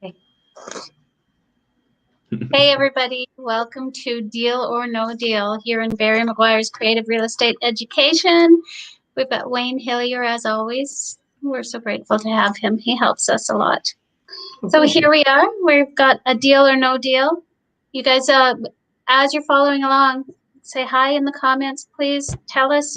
Okay. Hey everybody, welcome to Deal or No Deal here in Barry McGuire's Creative Real Estate Education. We've got Wayne Hillier as always. We're so grateful to have him. He helps us a lot. So here we are. We've got a deal or no deal. You guys, as you're following along, say hi in the comments, please. Tell us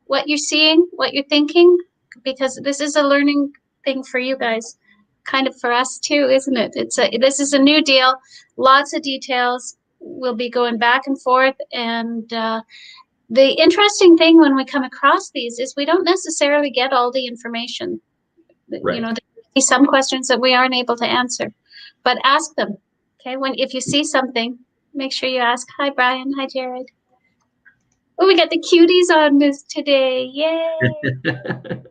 what you're seeing, what you're thinking, because this is a learning thing for you guys. Kind of for us too, isn't it? This is a new deal, lots of details. We'll be going back and forth, and the interesting thing when we come across these is we don't necessarily get all the information. Right. You know, there may be some questions that we aren't able to answer, but ask them. Okay, if you see something, make sure you ask. Hi, Brian. Hi, Jared. Oh, we got the cuties on this today. Yay!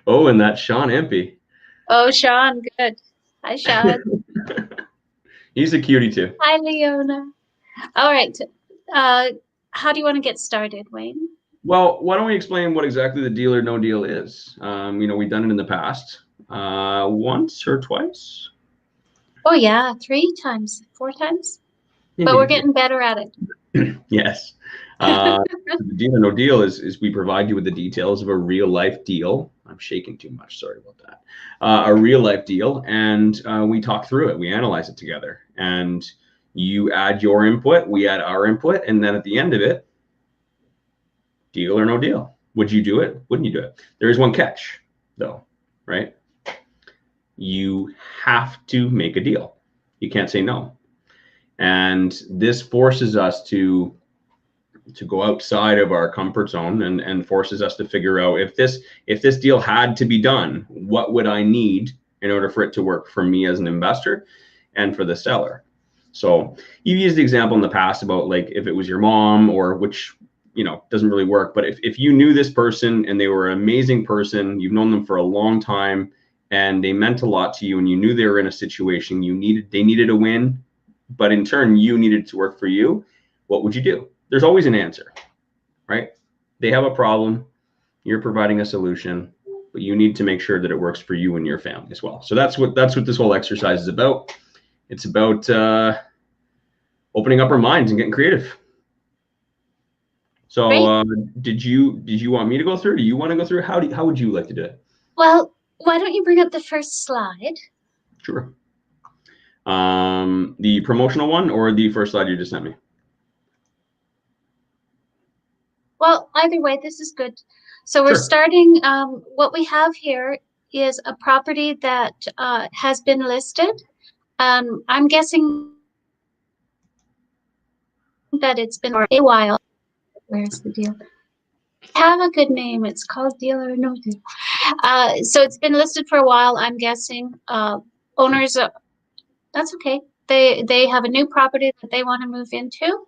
Oh, and that's Sean Empey. Oh, Sean, good. Hi, Sean. He's a cutie too. Hi, Leona. All right. How do you want to get started, Wayne? Well, why don't we explain what exactly the deal or no deal is? You know, we've done it in the past, once or twice. Oh yeah, 3 times, 4 times. Maybe. But we're getting better at it. Yes. The deal or no deal is we provide you with the details of a real life deal. I'm shaking too much. Sorry about that. A real life deal, and we talk through it. We analyze it together, and you add your input, we add our input, and then at the end of it, deal or no deal. Would you do it? Wouldn't you do it? There is one catch, though, right? You have to make a deal. You can't say no. And this forces us to go outside of our comfort zone and forces us to figure out if this deal had to be done, what would I need in order for it to work for me as an investor and for the seller. So you've used the example in the past about like if it was your mom, or which, you know, doesn't really work, but if you knew this person and they were an amazing person, you've known them for a long time and they meant a lot to you, and you knew they were in a situation they needed a win, but in turn you needed to work for you, what would you do? There's always an answer, right? They have a problem, you're providing a solution, but you need to make sure that it works for you and your family as well. So that's what this whole exercise is about. It's about opening up our minds and getting creative. So did you want me to go through? Do you want to go through? How would you like to do it? Well, why don't you bring up the first slide? Sure. The promotional one or the first slide you just sent me? Well, either way, this is good. So we're starting, what we have here is a property that has been listed. I'm guessing that it's been for a while. Where's the deal? Have a good name. It's called Deal or No Deal. So it's been listed for a while. I'm guessing owners, that's okay. They have a new property that they want to move into.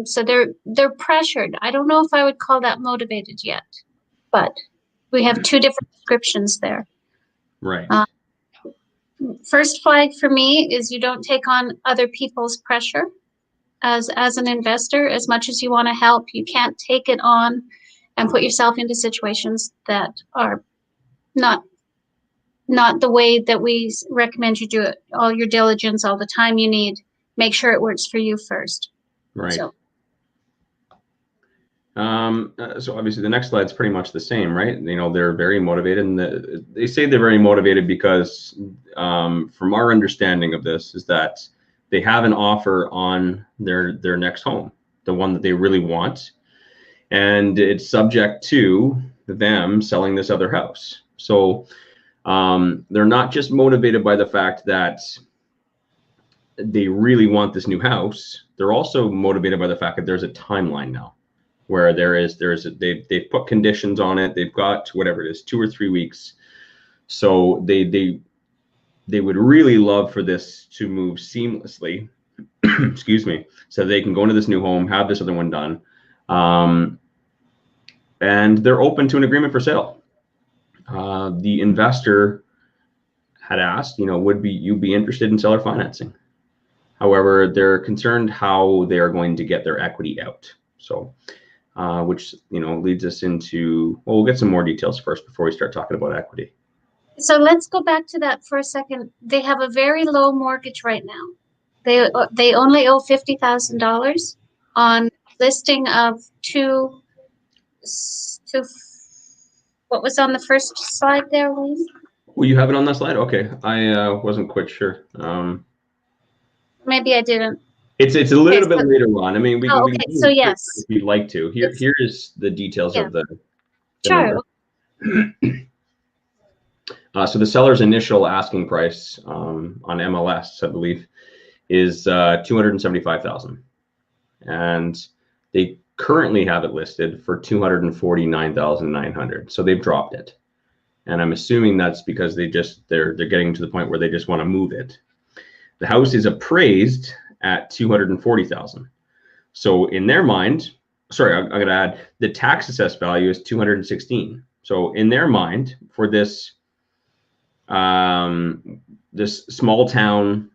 So they're pressured. I don't know if I would call that motivated yet, but we have 2 different descriptions there. Right. First flag for me is you don't take on other people's pressure. As an investor, as much as you want to help, you can't take it on and put yourself into situations that are not the way that we recommend you do it. All your diligence, all the time you need, make sure it works for you first. Right. So obviously the next slide's pretty much the same, right? You know, they're very motivated, and they say they're very motivated because from our understanding of this is that they have an offer on their next home, the one that they really want, and it's subject to them selling this other house. So they're not just motivated by the fact that they really want this new house. They're also motivated by the fact that there's a timeline now where they've put conditions on it. They've got whatever it is, 2 or 3 weeks. So they would really love for this to move seamlessly, excuse me, so they can go into this new home, have this other one done. And they're open to an agreement for sale. The investor had asked, you know, would you be interested in seller financing? However, they're concerned how they are going to get their equity out. So, which, you know, leads us into, well, we'll get some more details first before we start talking about equity. So let's go back to that for a second. They have a very low mortgage right now. They only owe $50,000 on listing of two. What was on the first slide there, Wayne? Well, you have it on that slide? Okay. I wasn't quite sure. Maybe I didn't. It's a little bit later on. I mean, we Oh, can okay. So yes, if you'd like to. Here is the details of the sure. So the seller's initial asking price on MLS, I believe, is $275,000, and they currently have it listed for $249,900. So they've dropped it, and I'm assuming that's because they're getting to the point where they just want to move it. The house is appraised at $240,000. So in their mind, sorry, I'm going to add the tax assessed value is $216,000. So in their mind, for this this small town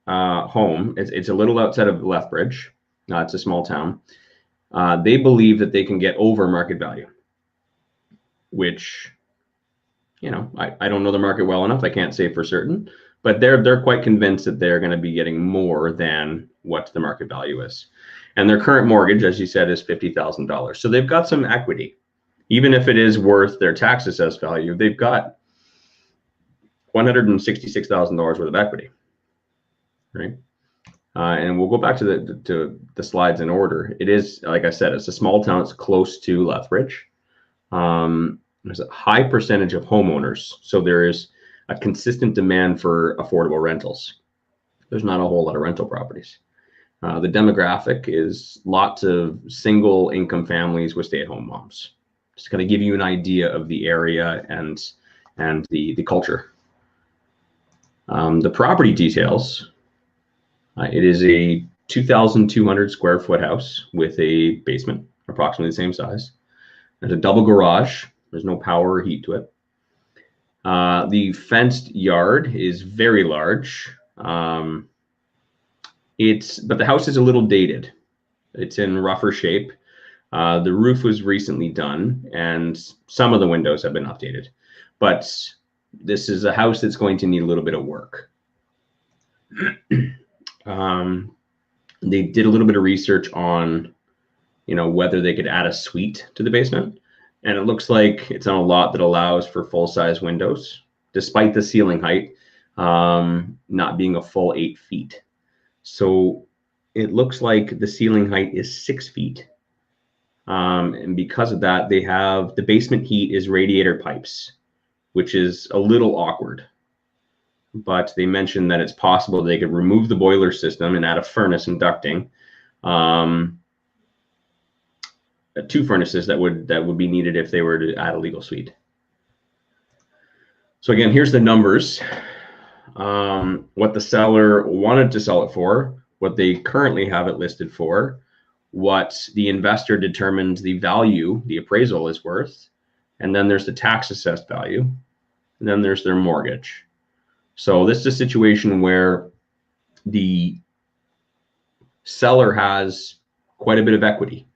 home, it's a little outside of Lethbridge. It's a small town. They believe that they can get over market value, which, you know, I don't know the market well enough. I can't say for certain, but they're quite convinced that they're going to be getting more than what the market value is. And their current mortgage, as you said, is $50,000. So they've got some equity. Even if it is worth their tax assessed value, they've got $166,000 worth of equity, right? And we'll go back to the slides in order. It is, like I said, it's a small town. It's close to Lethbridge. There's a high percentage of homeowners, so there is a consistent demand for affordable rentals. There's not a whole lot of rental properties. The demographic is lots of single income families with stay-at-home moms. Just kind of give you an idea of the area and the culture. The property details, it is a 2,200 square foot house with a basement, approximately the same size. There's a double garage. There's no power or heat to it. The fenced yard is very large. But the house is a little dated. It's in rougher shape. The roof was recently done and some of the windows have been updated, but this is a house that's going to need a little bit of work. They did a little bit of research on, you know, whether they could add a suite to the basement. And it looks like it's on a lot that allows for full-size windows, despite the ceiling height not being a full 8 feet. So it looks like the ceiling height is 6 feet. And because of that, they have the basement heat is radiator pipes, which is a little awkward. But they mentioned that it's possible they could remove the boiler system and add a furnace and ducting. 2 furnaces that would be needed if they were to add a legal suite. So again, here's the numbers. What the seller wanted to sell it for, what they currently have it listed for, what the investor determines the value, the appraisal is worth, and then there's the tax assessed value, and then there's their mortgage. So this is a situation where the seller has quite a bit of equity.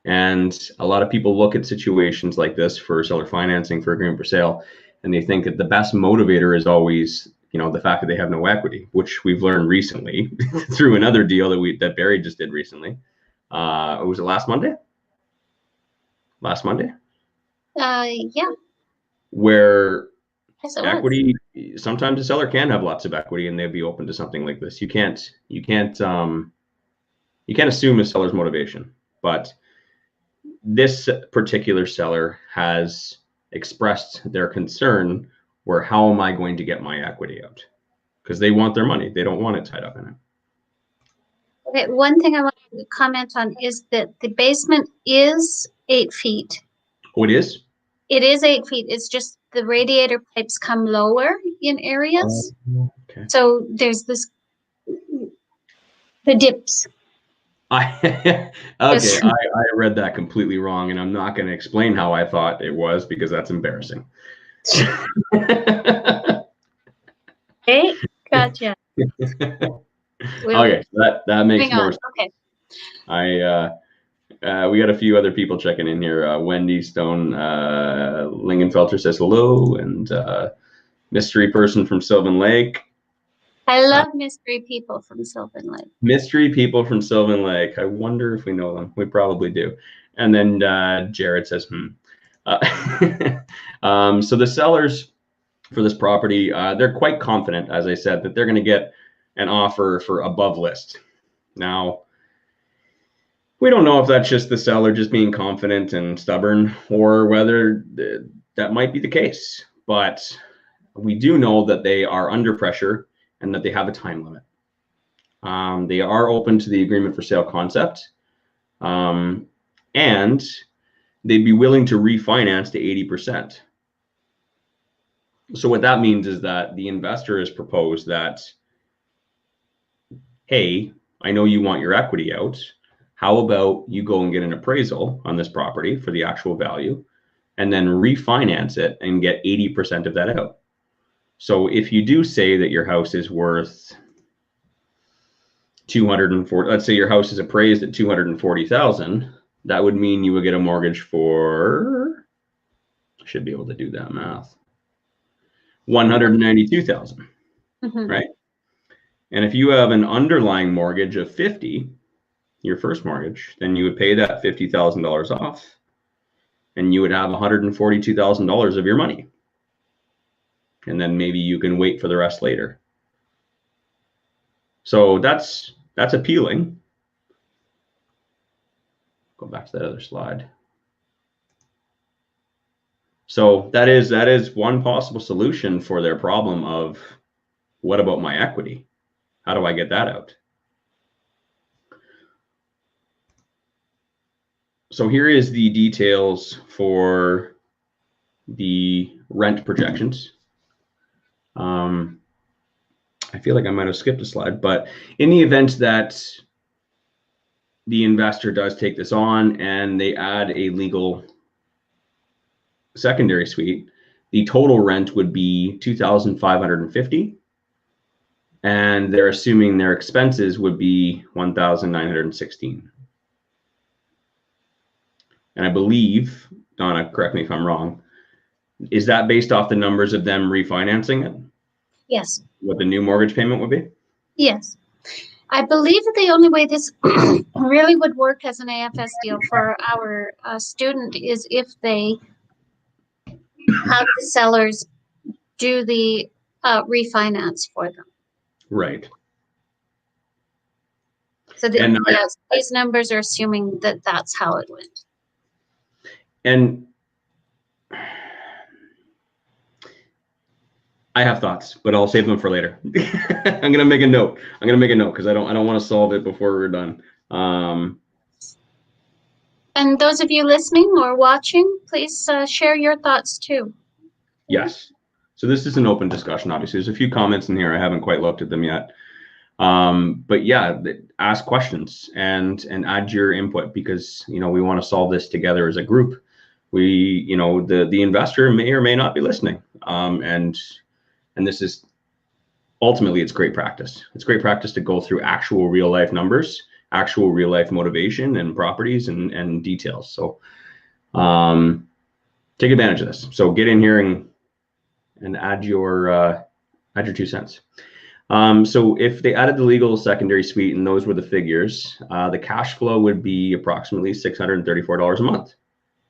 And a lot of people look at situations like this for seller financing, for agreement for sale, and they think that the best motivator is always, you know, the fact that they have no equity, which we've learned recently through another deal that Barry just did recently. Was it last Monday? Last Monday? Yeah. Where equity, sometimes the seller can have lots of equity and they'd be open to something like this. You can't assume a seller's motivation, but this particular seller has expressed their concern where how am I going to get my equity out? Because they want their money. They don't want it tied up in it. Okay, one thing I want to comment on is that the basement is 8 feet. Oh, it is? It is 8 feet. It's just the radiator pipes come lower in areas. Okay. So there's the dips. I read that completely wrong, and I'm not going to explain how I thought it was because that's embarrassing. Okay, gotcha. Okay, that makes more sense. Okay. We got a few other people checking in here. Wendy Stone Lingenfelter says hello, and Mystery person from Sylvan Lake. I love mystery people from Sylvan Lake. Mystery people from Sylvan Lake. I wonder if we know them. We probably do. And then Jared says, so the sellers for this property, they're quite confident, as I said, that they're going to get an offer for above list. Now, we don't know if that's just the seller just being confident and stubborn, or whether that might be the case. But we do know that they are under pressure and that they have a time limit. They are open to the agreement for sale concept, and they'd be willing to refinance to 80%. So what that means is that the investor has proposed that, hey, I know you want your equity out. How about you go and get an appraisal on this property for the actual value, and then refinance it and get 80% of that out. So if you do say that your house is worth 240, let's say your house is appraised at 240,000, that would mean you would get a mortgage for, I should be able to do that math, 192,000, right? And if you have an underlying mortgage of 50, your first mortgage, then you would pay that $50,000 off, and you would have $142,000 of your money. And then maybe you can wait for the rest later. So that's appealing. Go back to that other slide. So that is one possible solution for their problem of, what about my equity? How do I get that out? So here is the details for the rent projections. I feel like I might have skipped a slide, but in the event that the investor does take this on and they add a legal secondary suite, the total rent would be $2,550, and they're assuming their expenses would be $1,916. And I believe, Donna, correct me if I'm wrong, is that based off the numbers of them refinancing it? Yes. What the new mortgage payment would be? Yes. I believe that the only way this really would work as an AFS deal for our student is if they have the sellers do the refinance for them. Right. So these numbers are assuming that that's how it went. And I have thoughts, but I'll save them for later. I'm gonna make a note. Because I don't want to solve it before we're done. And those of you listening or watching, please share your thoughts too. Yes. So this is an open discussion. Obviously, there's a few comments in here. I haven't quite looked at them yet. But yeah, ask questions and add your input, because we want to solve this together as a group. The investor may or may not be listening, and this is ultimately, it's great practice. It's great practice to go through actual real life numbers, actual real life motivation and properties and details. So take advantage of this. So get in here and add your 2 cents. So if they added the legal secondary suite and those were the figures, the cash flow would be approximately $634 a month,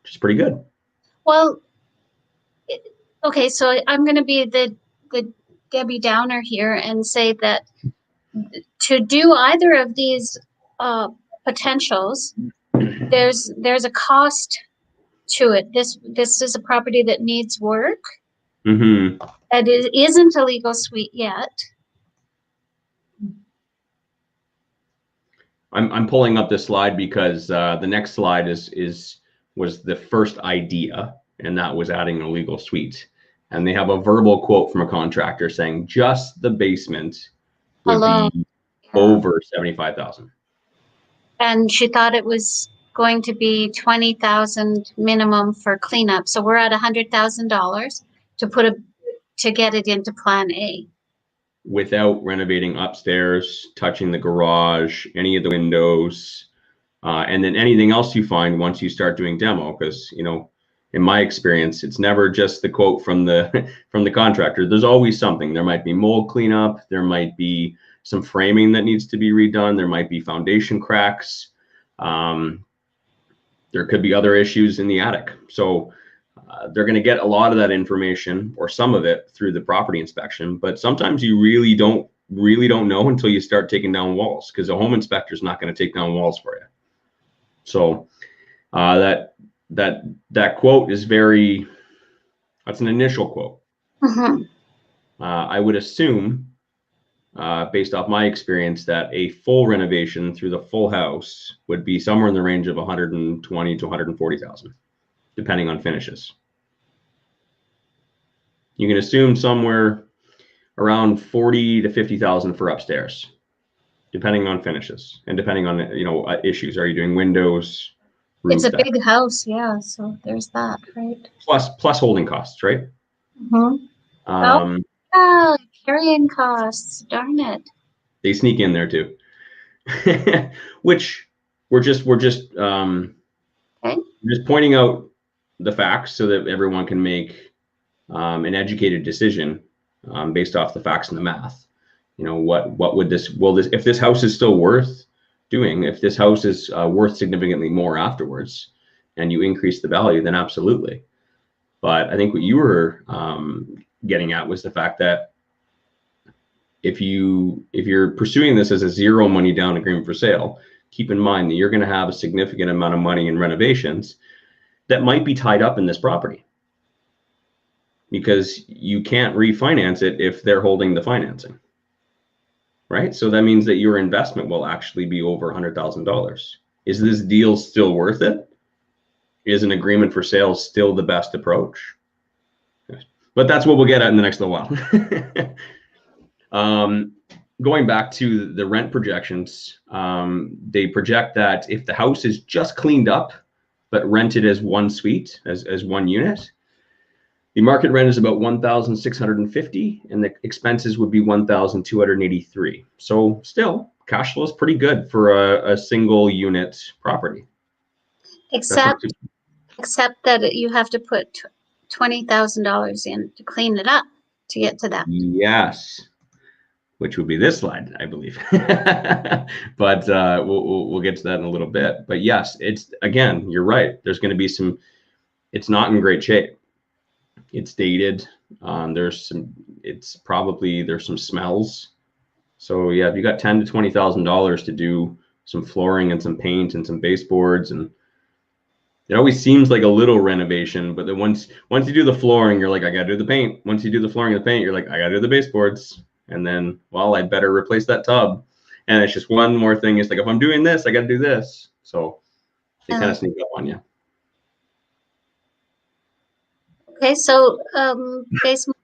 which is pretty good. Well, okay, so I'm going to be the Debbie Downer here and say that to do either of these potentials, there's a cost to it. This is a property that needs work. Mm-hmm. And it isn't a legal suite yet. I'm pulling up this slide because the next slide was the first idea, and that was adding a legal suite. And they have a verbal quote from a contractor saying just the basement would be over $75,000. And she thought it was going to be $20,000 minimum for cleanup. So we're at $100,000 to get it into Plan A. Without renovating upstairs, touching the garage, any of the windows, and then anything else you find once you start doing demo, because in my experience, it's never just the quote from the from the contractor. There's always something. There might be mold cleanup. There might be some framing that needs to be redone. There might be foundation cracks. There could be other issues in the attic. So they're going to get a lot of that information, or some of it, through the property inspection. But sometimes you really don't know until you start taking down walls, because a home inspector is not going to take down walls for you. So that quote is that's an initial quote. Mm-hmm. I would assume, based off my experience, that a full renovation through the full house would be somewhere in the range of 120 to 140,000, depending on finishes. You can assume somewhere around 40 to 50,000 for upstairs, depending on finishes and depending on issues. Are you doing windows? It's a big house, yeah. So there's that, right? Plus holding costs, right? Mm-hmm. Carrying costs. Darn it. They sneak in there too, which we're just pointing out the facts so that everyone can make an educated decision based off the facts and the math. What would if this house is still worth doing, if this house is worth significantly more afterwards, and you increase the value, then absolutely. But I think what you were getting at was the fact that if you're pursuing this as a zero money down agreement for sale, keep in mind that you're going to have a significant amount of money in renovations that might be tied up in this property, because you can't refinance it if they're holding the financing, right? So that means that your investment will actually be over $100,000. Is this deal still worth it? Is an agreement for sale still the best approach? But that's what we'll get at in the next little while. Going back to the rent projections, they project that if the house is just cleaned up but rented as one suite, as one unit, the market rent is about $1,650, and the expenses would be $1,283. So still, cash flow is pretty good for a single unit property. Except that you have to put $20,000 in to clean it up to get to that. Yes, which would be this slide, I believe. But we'll get to that in a little bit. But yes, again, you're right. There's going to be it's not in great shape. It's dated. There's some smells. So yeah, if you got $10,000 to $20,000 to do some flooring and some paint and some baseboards, and it always seems like a little renovation, but then once you do the flooring, you're like, I gotta do the paint. Once you do the flooring and the paint, you're like, I gotta do the baseboards. And then, well, I'd better replace that tub. And it's just one more thing. It's like, if I'm doing this, I gotta do this. So they kind of sneak up on you. Okay, so basement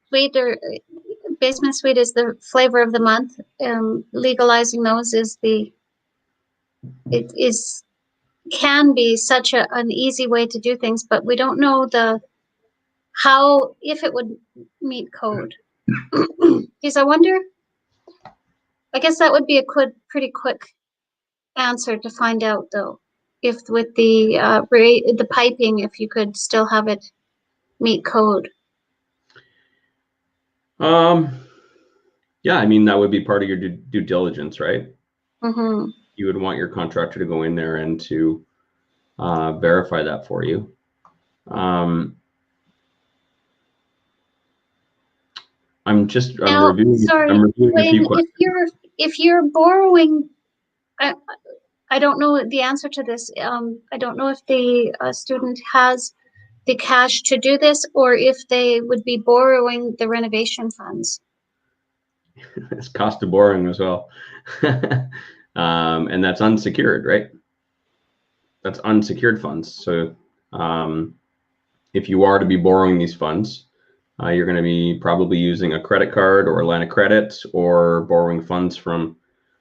suite is the flavor of the month. Legalizing those can be such an easy way to do things, but we don't know if it would meet code. Because I guess that would be a pretty quick answer to find out, though, if with the piping, if you could still have it meet code. Yeah, I mean, that would be part of your due diligence, right? Mm-hmm. You would want your contractor to go in there and to verify that for you. I'm reviewing a few questions. If you're borrowing, I don't know the answer to this. I don't know if the student has the cash to do this, or if they would be borrowing the renovation funds. It's cost of borrowing as well. And that's unsecured, right? That's unsecured funds. So if you are to be borrowing these funds, you're going to be probably using a credit card or a line of credit, or borrowing funds from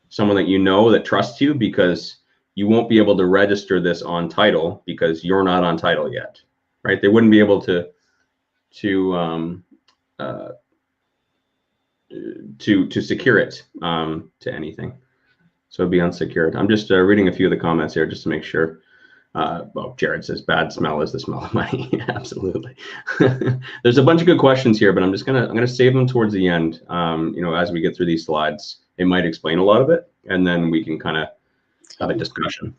someone that you know that trusts you, because you won't be able to register this on title because you're not on title yet, right? They wouldn't be able to secure it to anything. So it'd be unsecured. I'm just reading a few of the comments here just to make sure. Well, Jared says bad smell is the smell of money. Absolutely. There's a bunch of good questions here, but I'm gonna save them towards the end. As we get through these slides, it might explain a lot of it, and then we can kind of have a discussion.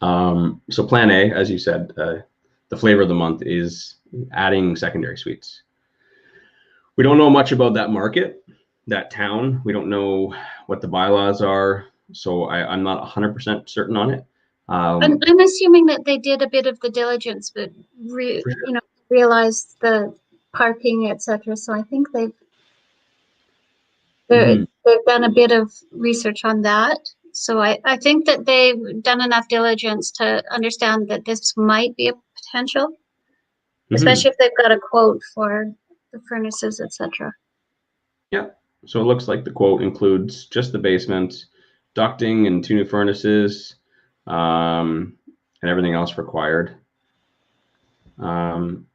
So plan A, as you said, the flavor of the month is adding secondary suites. We don't know much about that market, that town. We don't know what the bylaws are, so I'm not 100% certain on it. I'm assuming that they did a bit of the diligence, but realized the parking, etc. So I think they've done a bit of research on that. So I think that they've done enough diligence to understand that this might be a potential, especially if they've got a quote for the furnaces, etc. Yeah. So it looks like the quote includes just the basement, ducting and 2 new furnaces, and everything else required. Plan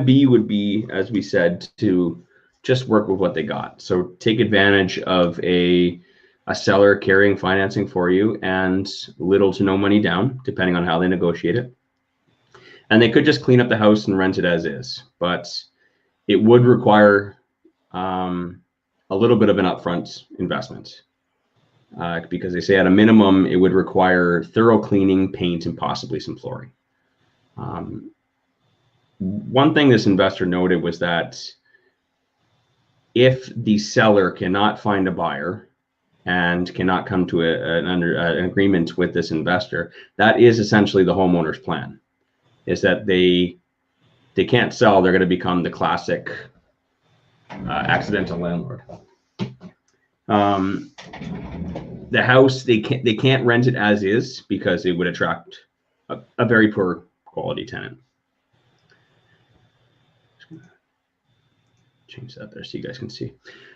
B would be, as we said, to just work with what they got. So take advantage of a seller carrying financing for you and little to no money down, depending on how they negotiate it. And they could just clean up the house and rent it as is, but it would require a little bit of an upfront investment because they say at a minimum it would require thorough cleaning, paint, and possibly some flooring. One thing this investor noted was that if the seller cannot find a buyer and cannot come to an agreement with this investor, that is essentially the homeowner's plan, is that they can't sell, they're going to become the classic accidental landlord. The house, they can't rent it as is because it would attract a very poor quality tenant. Change that there so you guys can see.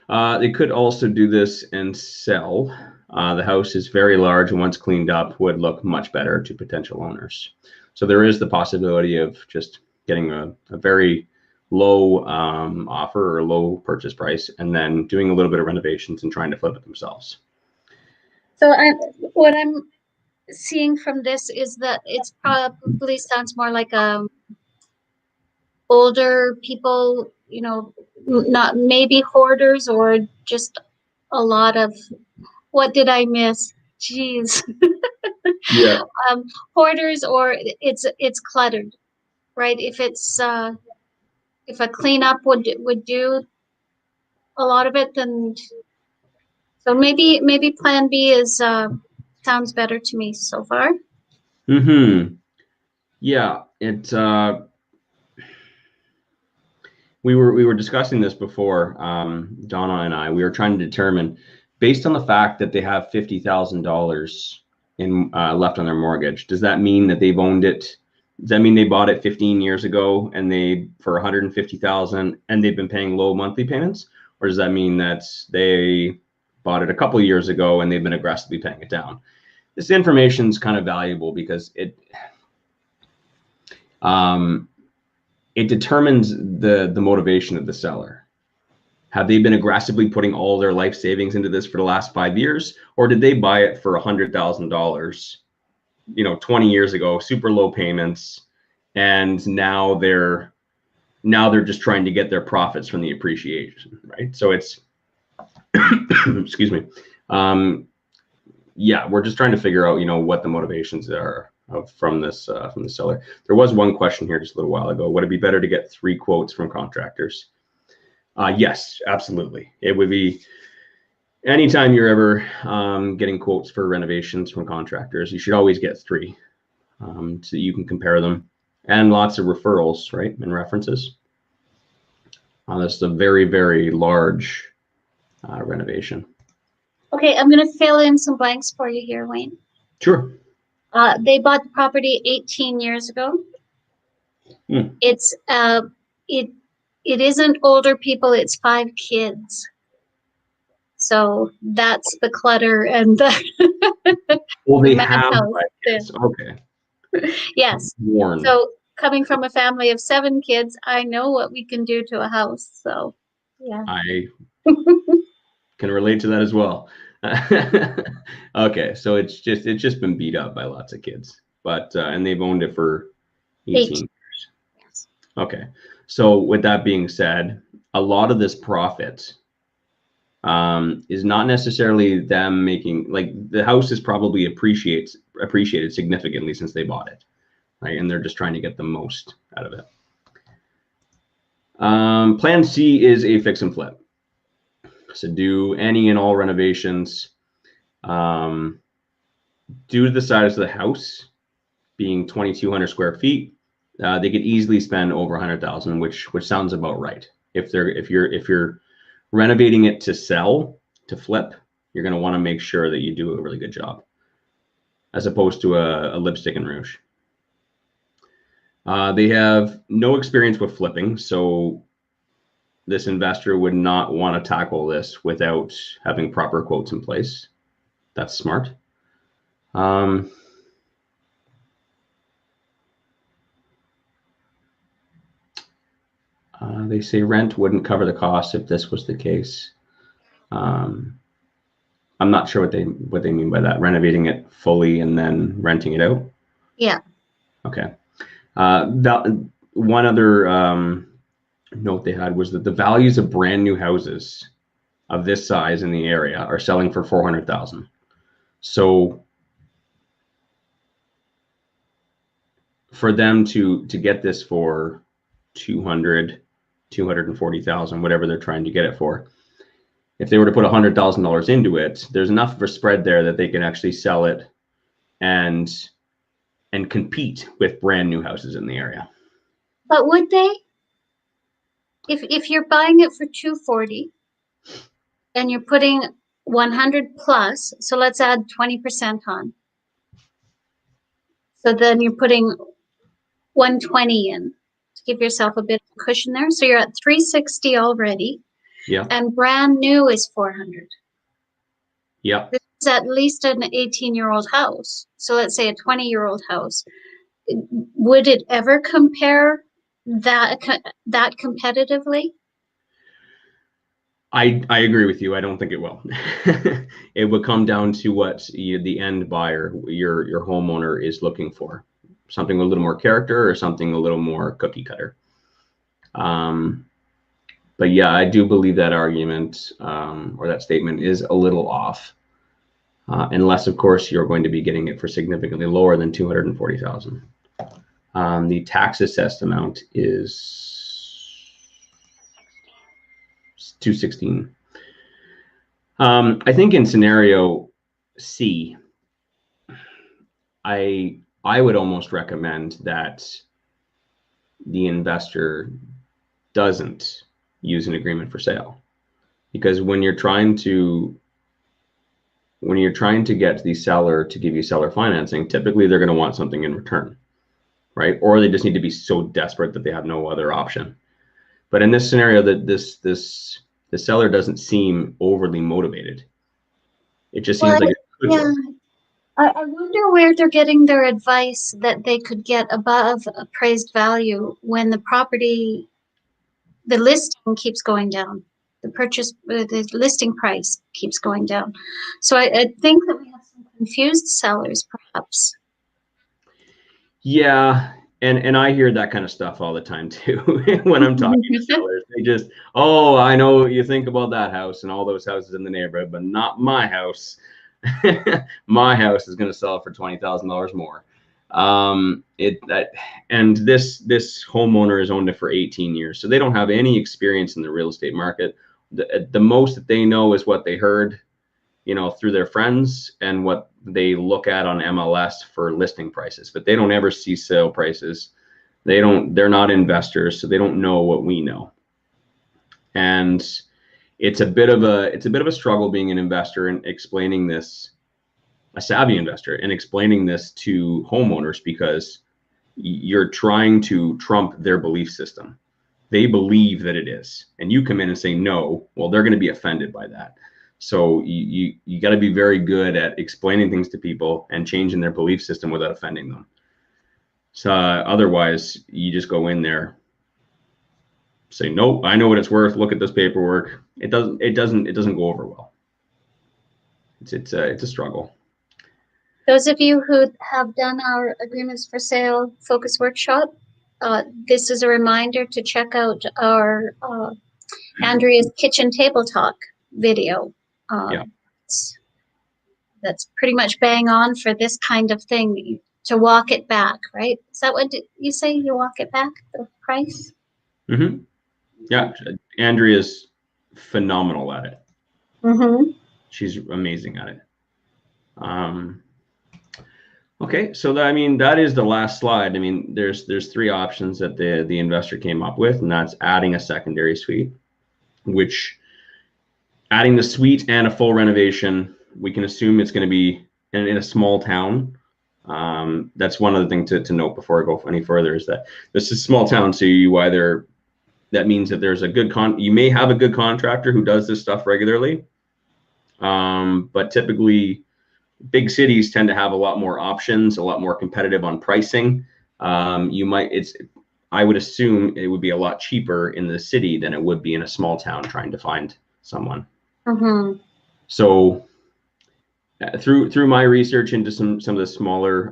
They could also do this and sell. The house is very large and once cleaned up would look much better to potential owners. So there is the possibility of just getting a very low offer or low purchase price and then doing a little bit of renovations and trying to flip it themselves. So what I'm seeing from this is that it's probably sounds more like older people, not maybe hoarders or just a lot of, what did I miss? Jeez. Yeah. Hoarders, or it's cluttered, right? If it's if a cleanup would do a lot of it, then so maybe plan B is sounds better to me so far. Yeah, it we were discussing this before, Donna and I. We were trying to determine, based on the fact that they have $50,000 in left on their mortgage, does that mean that they've owned it? Does that mean they bought it 15 years ago and they for $150,000 and they've been paying low monthly payments, or does that mean that they bought it a couple of years ago and they've been aggressively paying it down? This information is kind of valuable because it determines the motivation of the seller. Have they been aggressively putting all their life savings into this for the last 5 years, or did they buy it for $100,000, 20 years ago, super low payments, and now they're just trying to get their profits from the appreciation, right? So it's, excuse me. Yeah, we're just trying to figure out, what the motivations are from the seller. There was one question here just a little while ago. Would it be better to get 3 quotes from contractors? Yes, absolutely. It would be, anytime you're ever getting quotes for renovations from contractors, you should always get 3 so that you can compare them, and lots of referrals, right, and references. This is a very, very large renovation. Okay, I'm going to fill in some blanks for you here, Wayne. Sure. They bought the property 18 years ago. It's it isn't older people, it's 5 kids. So that's the clutter and the well, they have 5 kids. Okay. Yes. Warren. So coming from a family of 7 kids, I know what we can do to a house. So yeah. I can relate to that as well. Okay, so it's just been beat up by lots of kids, but and they've owned it for 18 years. Yes. Okay, so with that being said, a lot of this profit is not necessarily them making, like, the house is probably appreciated significantly since they bought it, right? And they're just trying to get the most out of it. Plan C is a fix and flip. So do any and all renovations. Due to the size of the house being 2,200 square feet, they could easily spend over 100,000, which sounds about right. If you're renovating it to sell, to flip, you're going to want to make sure that you do a really good job, as opposed to a lipstick and rouge. They have no experience with flipping, so this investor would not want to tackle this without having proper quotes in place. That's smart. They say rent wouldn't cover the cost if this was the case. I'm not sure what they mean by that. Renovating it fully and then renting it out. Yeah. Okay. One other note they had was that the values of brand new houses of this size in the area are selling for 400,000. So for them to get this for 240,000, whatever they're trying to get it for, if they were to put $100,000 into it, there's enough of a spread there that they can actually sell it and compete with brand new houses in the area. But would they? If you're buying it for 240 and you're putting 100 plus, so let's add 20% on. So then you're putting 120 in to give yourself a bit of cushion there. So you're at 360 already. Yeah. And brand new is 400. Yeah. This is at least an 18-year-old house. So let's say a 20-year-old house. Would it ever compare that competitively? I agree with you. I don't think it will. It would come down to what the end buyer, your homeowner, is looking for. Something with a little more character or something a little more cookie cutter. But yeah, I do believe that argument or that statement is a little off. Unless, of course, you're going to be getting it for significantly lower than 240,000. The tax assessed amount is 216. I think in scenario C, I would almost recommend that the investor doesn't use an agreement for sale, because when you're trying to get the seller to give you seller financing, typically they're going to want something in return, right? Or they just need to be so desperate that they have no other option. But in this scenario, that the seller doesn't seem overly motivated. It just seems like it could work. I wonder where they're getting their advice that they could get above appraised value when the listing keeps going down. The listing price keeps going down. So I think that we have some confused sellers, perhaps. Yeah, and I hear that kind of stuff all the time too when I'm talking to sellers. They just, oh, I know what you think about that house and all those houses in the neighborhood, but not my house. My house is going to sell for $20,000 more. And this homeowner has owned it for 18 years, so they don't have any experience in the real estate market. The most that they know is what they heard, through their friends and what they look at on MLS for listing prices, but they don't ever see sale prices. They're not investors, so they don't know what we know. And it's a bit of a struggle being an investor and explaining this, a savvy investor, and explaining this to homeowners, because you're trying to trump their belief system. They believe that it is, and you come in and say no, well, they're going to be offended by that. So you got to be very good at explaining things to people and changing their belief system without offending them. So otherwise, you just go in there, say, nope, I know what it's worth. Look at this paperwork. It doesn't go over well. it's a struggle. Those of you who have done our agreements for sale focus workshop, this is a reminder to check out our Andrea's kitchen table talk video. Yeah. That's pretty much bang on for this kind of thing, to walk it back, right? Is that what you say? You walk it back, the price? Mm-hmm. Yeah, Andrea's phenomenal at it. Mm-hmm. She's amazing at it. Okay, so that, I mean, that is the last slide. I mean, there's three options that the investor came up with, and that's adding a secondary suite, which adding the suite and a full renovation, we can assume it's going to be in a small town. That's one other thing to note before I go any further, is that this is a small town, so that means that there's a good you may have a good contractor who does this stuff regularly, but typically big cities tend to have a lot more options, a lot more competitive on pricing. I would assume it would be a lot cheaper in the city than it would be in a small town trying to find someone. Mm-hmm. So through my research into some of the smaller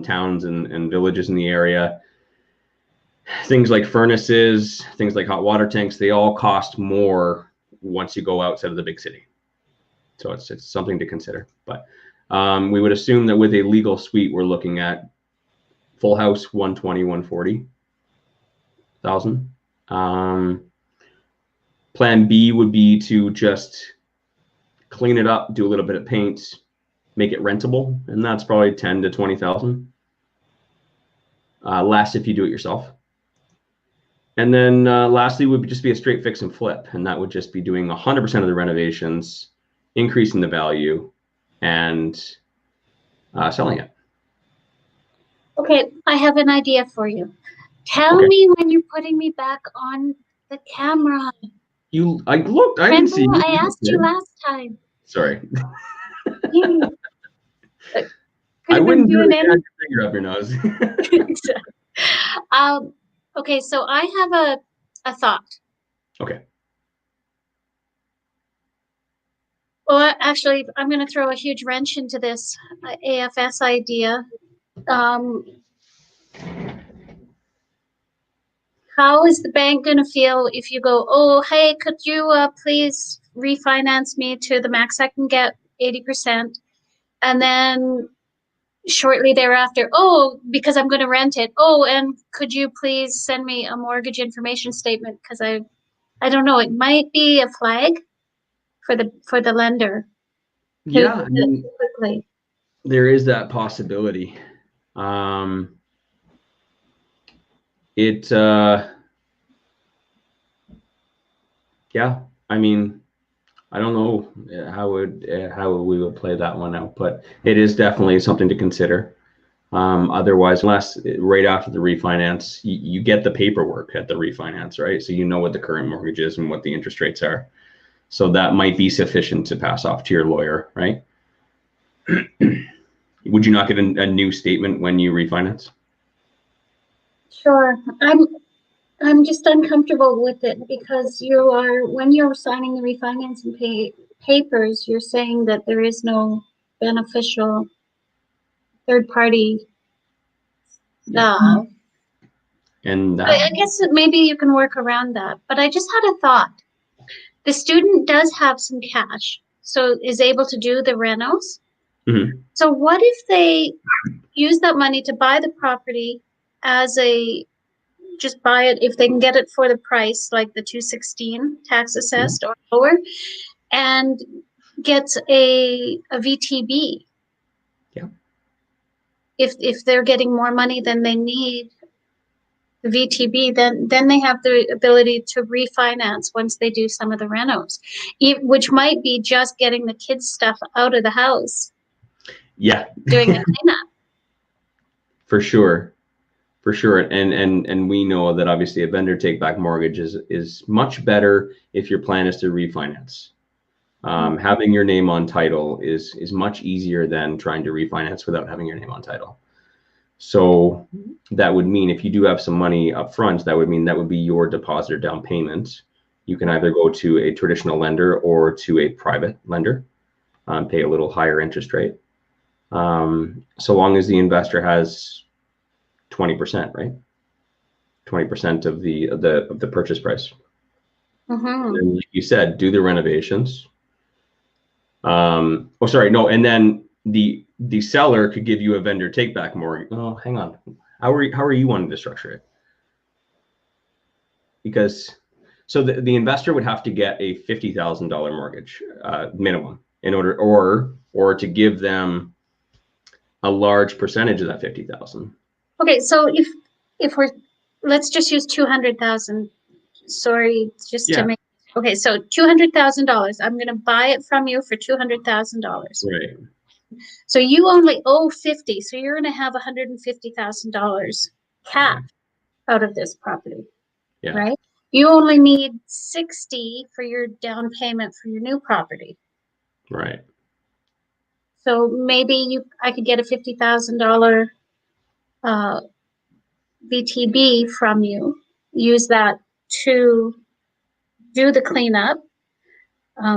towns and villages in the area, things like furnaces, things like hot water tanks, they all cost more once you go outside of the big city. So it's something to consider. But we would assume that with a legal suite, we're looking at full house 120, 140,000. Plan B would be to just clean it up, do a little bit of paint, make it rentable, and that's probably 10 to 20,000. Less if you do it yourself. And then lastly would just be a straight fix and flip, and that would just be doing 100% of the renovations, increasing the value, and selling it. Okay, I have an idea for you. Tell me when you're putting me back on the camera. I looked. I didn't see you. I asked you last time. Sorry. Yeah. I wouldn't do it. Your finger up your nose. Okay, so I have a thought. Okay. Well, actually, I'm going to throw a huge wrench into this AFS idea. How is the bank going to feel if you go, oh, hey, could you please refinance me to the max I can get, 80%? And then shortly thereafter, oh, because I'm going to rent it. Oh, and could you please send me a mortgage information statement? Because I don't know, it might be a flag for the lender. Yeah, I mean, quickly. There is that possibility. Yeah, I mean, I don't know how we would play that one out, but it is definitely something to consider. Otherwise, unless right after the refinance, you get the paperwork at the refinance, right? So you know what the current mortgage is and what the interest rates are. So that might be sufficient to pass off to your lawyer, right? Would you not get a new statement when you refinance? Sure. I'm just uncomfortable with it because when you're signing the refinancing papers, you're saying that there is no beneficial third party. And I guess that maybe you can work around that. But I just had a thought. The student does have some cash, so is able to do the renos. Mm-hmm. So what if they use that money to buy the property just buy it if they can get it for the price, like the 216 tax assessed or lower, and gets a VTB. Yeah. If they're getting more money than they need, the VTB, then they have the ability to refinance once they do some of the renos, which might be just getting the kids' stuff out of the house. Yeah. Doing the cleanup. For sure. And we know that obviously a vendor take back mortgage is much better if your plan is to refinance. Having your name on title is much easier than trying to refinance without having your name on title. So that would mean if you do have some money up front, that would mean that would be your deposit or down payment. You can either go to a traditional lender or to a private lender. pay a little higher interest rate, so long as the investor has 20%, right? 20% of the purchase price. And like you said, do the renovations. Oh, sorry, no. And then the seller could give you a vendor take back mortgage. Oh, hang on. How are you wanting to structure it? Because so the investor would have to get a $50,000 mortgage minimum in order, or to give them a large percentage of that 50,000. Okay, so if we're, let's just use 200,000. Sorry, just to make. Okay, so $200,000. I'm going to buy it from you for $200,000. Right. So you only owe 50. So you're going to have $150,000 cash out of this property. Yeah. Right. You only need 60 for your down payment for your new property. Right. So maybe I could get a $50,000 VTB from you. Use that to do the cleanup.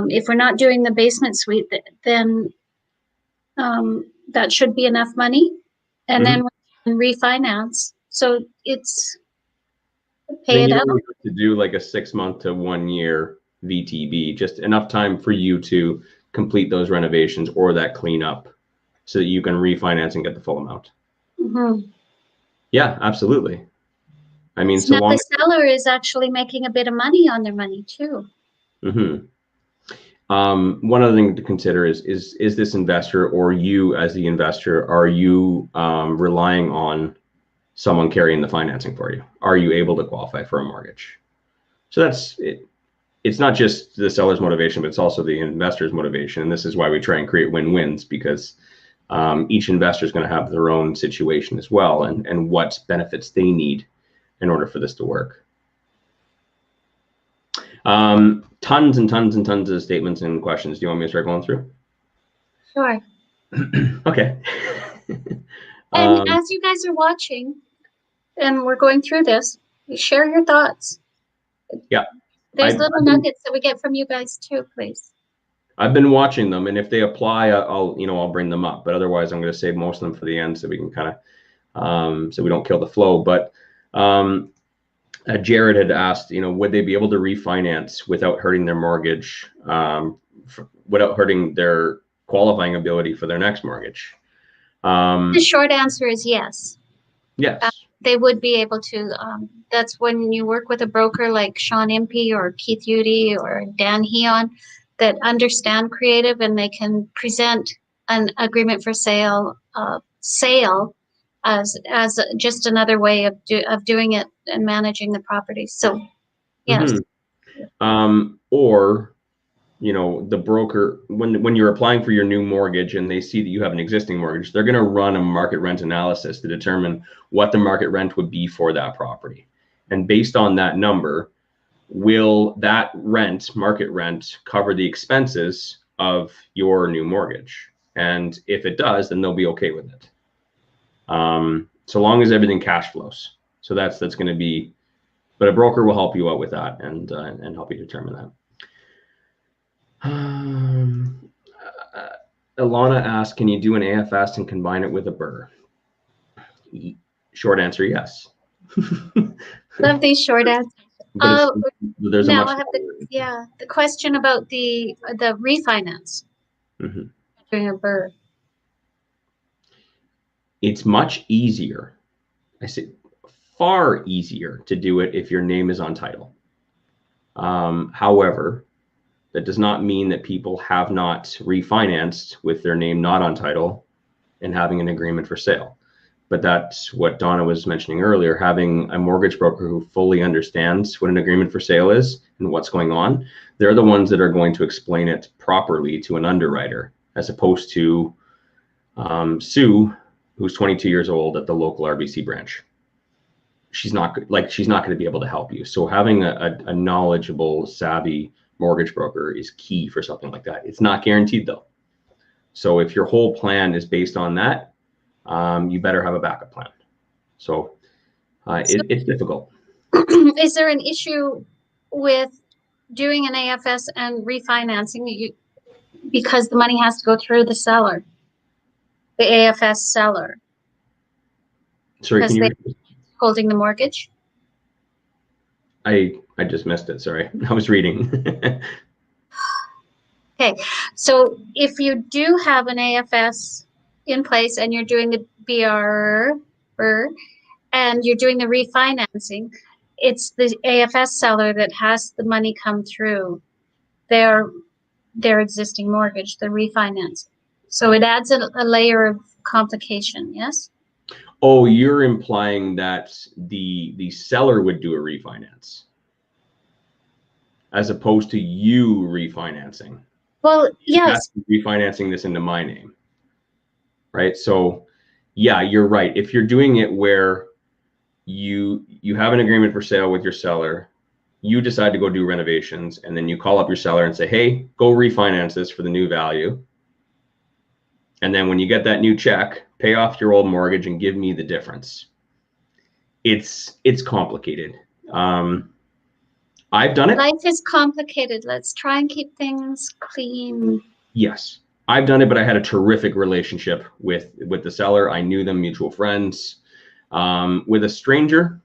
If we're not doing the basement suite, then that should be enough money, and then we can refinance. So it's pay it out. You have to do like a 6 month to 1 year VTB, just enough time for you to complete those renovations or that cleanup, so that you can refinance and get the full amount. Yeah, absolutely. I mean, so now the seller is actually making a bit of money on their money too. One other thing to consider is this investor, or you as the investor, are you relying on someone carrying the financing for you? Are you able to qualify for a mortgage? So that's it. It's not just the seller's motivation, but it's also the investor's motivation. And this is why we try and create win-wins, because each investor is going to have their own situation as well, and what benefits they need in order for this to work. Tons and tons and tons of statements and questions. Do you want me to start going through? Sure. Okay. And as you guys are watching and we're going through this, share your thoughts. Yeah. There's little nuggets that we get from you guys too, please. I've been watching them, and if they apply, I'll bring them up. But otherwise, I'm going to save most of them for the end, so we can kind of so we don't kill the flow. But Jared had asked, would they be able to refinance without hurting their mortgage, without hurting their qualifying ability for their next mortgage? The short answer is yes. Yes. They would be able to. That's when you work with a broker like Sean Impey or Keith Udy or Dan Heon that understand creative, and they can present an agreement for sale as just another way of doing it and managing the property. So yes. Or the broker, when you're applying for your new mortgage and they see that you have an existing mortgage, they're going to run a market rent analysis to determine what the market rent would be for that property. And based on that number, will that market rent, cover the expenses of your new mortgage? And if it does, then they'll be okay with it. So long as everything cash flows. So that's going to be, but a broker will help you out with that and help you determine that. Ilana asked, can you do an AFS and combine it with a BRRRR? Short answer, yes. Love these short answers. There's now I have the question about the refinance. Doing a BRRRR. It's much easier. I say far easier to do it if your name is on title. However, that does not mean that people have not refinanced with their name not on title and having an agreement for sale. But that's what Donna was mentioning earlier, having a mortgage broker who fully understands what an agreement for sale is and what's going on. They're the ones that are going to explain it properly to an underwriter, as opposed to Sue, who's 22 years old at the local RBC branch. She's not going to be able to help you. So having a knowledgeable, savvy mortgage broker is key for something like that. It's not guaranteed though. So if your whole plan is based on that, you better have a backup plan. So it's difficult. Is there an issue with doing an AFS and refinancing? because the money has to go through the seller, the AFS seller. Sorry, because can you they're repeat? holding the mortgage. I just missed it. Sorry, I was reading. Okay, so if you do have an AFS in place and you're doing the BR and you're doing the refinancing, it's the AFS seller that has the money come through their existing mortgage, the refinance. So it adds a layer of complication, yes? Oh, you're implying that the seller would do a refinance as opposed to you refinancing. Well, yes. Refinancing this into my name, right? So yeah, you're right. If you're doing it where you have an agreement for sale with your seller, you decide to go do renovations, and then you call up your seller and say, hey, go refinance this for the new value. And then when you get that new check, pay off your old mortgage and give me the difference. It's complicated. I've done it. Life is complicated. Let's try and keep things clean. Yes, I've done it, but I had a terrific relationship with the seller. I knew them, mutual friends. With a stranger,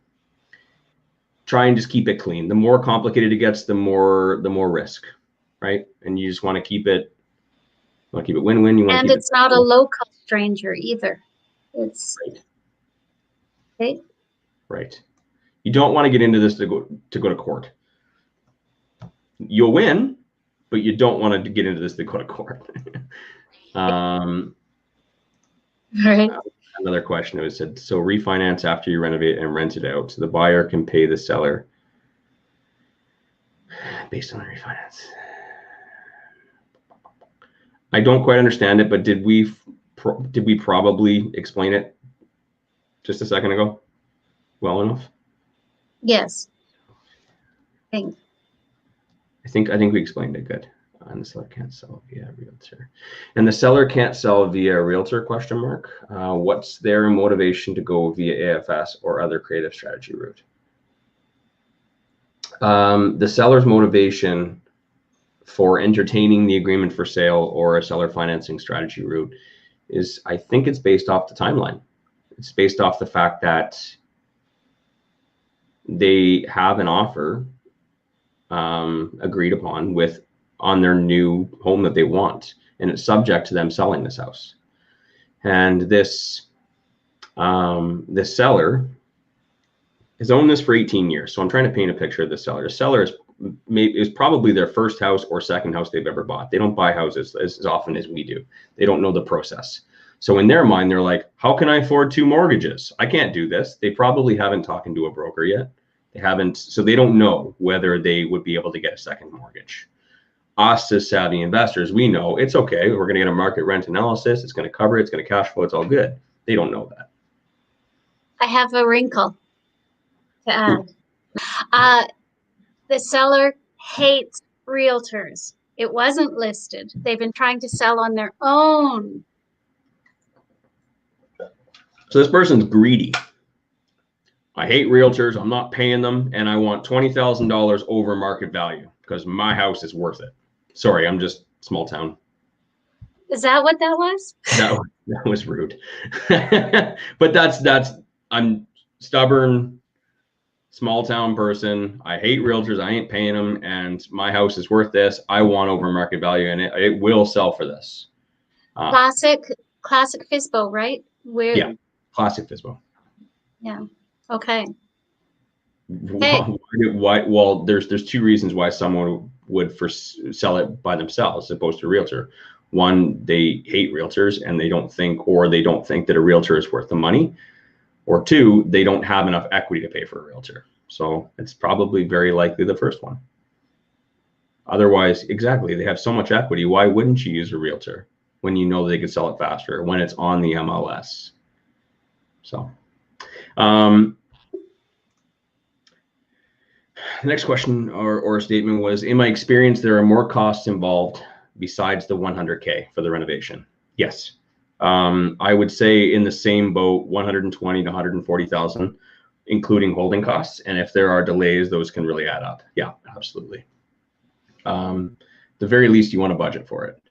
try and just keep it clean. The more complicated it gets, the more risk, right? And you just want to keep it win-win. And it's not a local stranger either. It's right. Okay. Right. You don't want to get into this to go to court. You'll win, but you don't want to get into this to go to court. Right. Another question, it said, so refinance after you renovate and rent it out. So the buyer can pay the seller based on the refinance. I don't quite understand it, but did we probably explain it just a second ago well enough? Yes. I think we explained it good. And the seller can't sell via realtor. And the seller can't sell via realtor, question mark. What's their motivation to go via AFS or other creative strategy route? The seller's motivation for entertaining the agreement for sale or a seller financing strategy route is, I think it's based off the timeline. It's based off the fact that they have an offer agreed upon on their new home that they want, and it's subject to them selling this house. And this seller has owned this for 18 years. So I'm trying to paint a picture of the seller. The seller is probably their first house or second house they've ever bought. They don't buy houses as often as we do. They don't know the process. So in their mind, they're like, how can I afford 2 mortgages? I can't do this. They probably haven't talked to a broker yet. They haven't, so they don't know whether they would be able to get a second mortgage. Us as savvy investors, we know it's okay. We're going to get a market rent analysis. It's going to cover it. It's going to cash flow. It's all good. They don't know that. I have a wrinkle to add. The seller hates realtors. It wasn't listed. They've been trying to sell on their own. So this person's greedy. I hate realtors. I'm not paying them, and I want $20,000 over market value because my house is worth it. Sorry, I'm just small town. Is that what that was? That was rude. But I'm stubborn, small town person. I hate realtors. I ain't paying them, and my house is worth this. I want over market value, and it will sell for this. Classic FSBO, right? Yeah, classic FSBO. Yeah. Okay. Why? Well, there's 2 reasons why someone would sell it by themselves as opposed to a realtor. One, they hate realtors and they don't think that a realtor is worth the money. Or 2, they don't have enough equity to pay for a realtor. So it's probably very likely the first one. Otherwise, exactly, they have so much equity. Why wouldn't you use a realtor when you know they could sell it faster, when it's on the MLS? So, the next question or statement was, in my experience, there are more costs involved besides the 100K for the renovation. Yes. I would say in the same boat, 120 to 140,000, including holding costs. And if there are delays, those can really add up. Yeah, absolutely. The very least, you want to budget for it.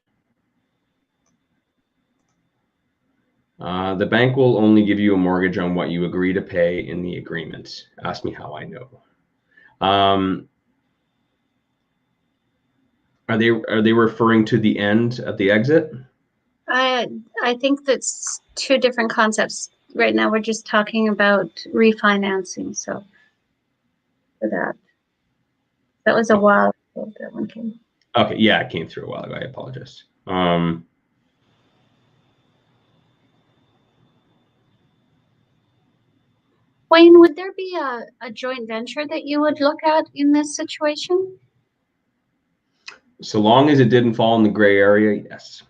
The bank will only give you a mortgage on what you agree to pay in the agreement. Ask me how I know. Are they referring to the end at the exit? I think that's two different concepts. Right now, we're just talking about refinancing. So for that was a while ago that one came. Okay, yeah, it came through a while ago. I apologize. Wayne, would there be a joint venture that you would look at in this situation? So long as it didn't fall in the gray area, yes.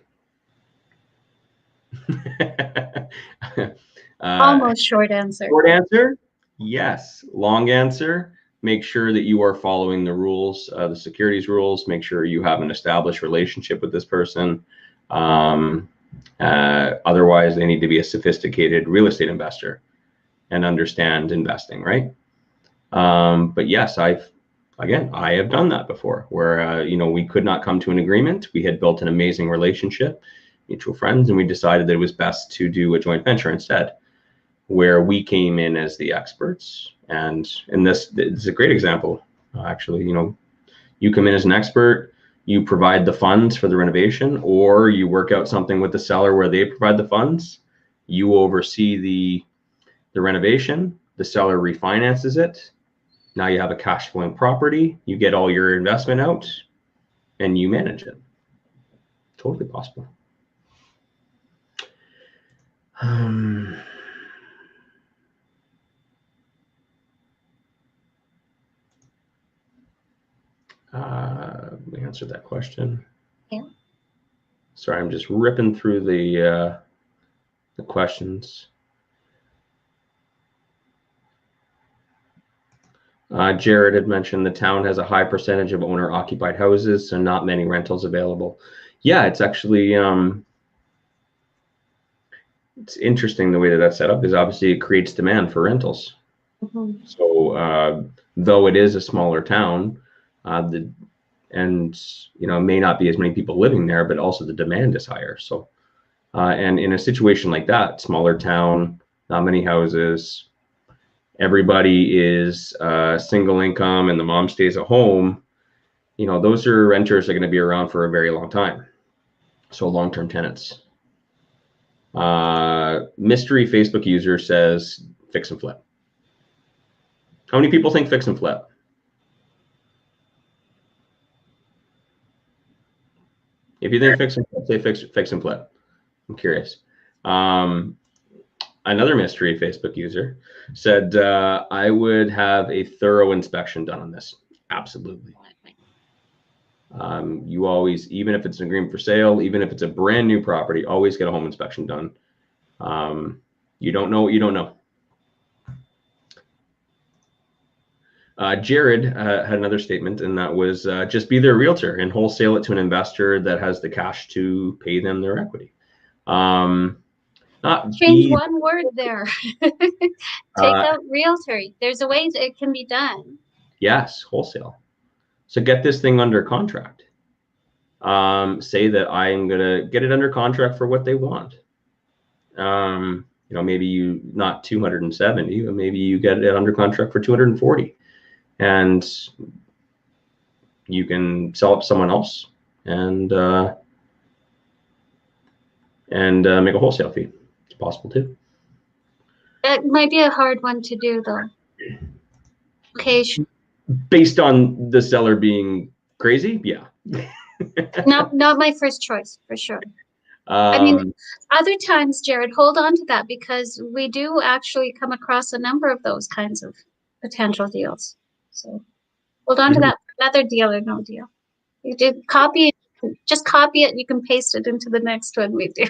Almost short answer. Short answer, yes. Long answer, make sure that you are following the rules, the securities rules. Make sure you have an established relationship with this person. Otherwise, they need to be a sophisticated real estate investor and understand investing, right? But yes, I have done that before, where we could not come to an agreement. We had built an amazing relationship, mutual friends, and we decided that it was best to do a joint venture instead, where we came in as the experts. And this is a great example, actually. You come in as an expert, you provide the funds for the renovation, or you work out something with the seller where they provide the funds. You oversee the renovation, the seller refinances it. Now you have a cash flowing property, you get all your investment out, and you manage it. Totally possible. We answered that question. Yeah. Sorry, I'm just ripping through the questions. Jared had mentioned the town has a high percentage of owner-occupied houses, so not many rentals available. Yeah, it's actually it's interesting the way that that's set up, because obviously it creates demand for rentals. Mm-hmm. So though it is a smaller town, may not be as many people living there, but also the demand is higher. So and in a situation like that, smaller town, not many houses, everybody is single income, and the mom stays at home, those are renters that are going to be around for a very long time. So long-term tenants. Mystery Facebook user says fix and flip. How many people think fix and flip? If you think fix and flip, say fix and flip. I'm curious. Another mystery Facebook user said, I would have a thorough inspection done on this. Absolutely. You always, even if it's an agreement for sale, even if it's a brand new property, always get a home inspection done. You don't know what you don't know. Jared had another statement, and that was just be their realtor and wholesale it to an investor that has the cash to pay them their equity. Change one word there. Take out realtor. There's a way it can be done. Yes, wholesale. So get this thing under contract. Say that I am going to get it under contract for what they want. Maybe you not 270, but maybe you get it under contract for 240, and you can sell it to someone else and make a wholesale fee. It's possible too. It might be a hard one to do, though. Okay. Based on the seller being crazy, yeah. Not my first choice, for sure. I mean, other times, Jared, hold on to that, because we do actually come across a number of those kinds of potential deals. So hold on to that. Another deal or no deal. You did copy it, just copy it. You can paste it into the next one we do.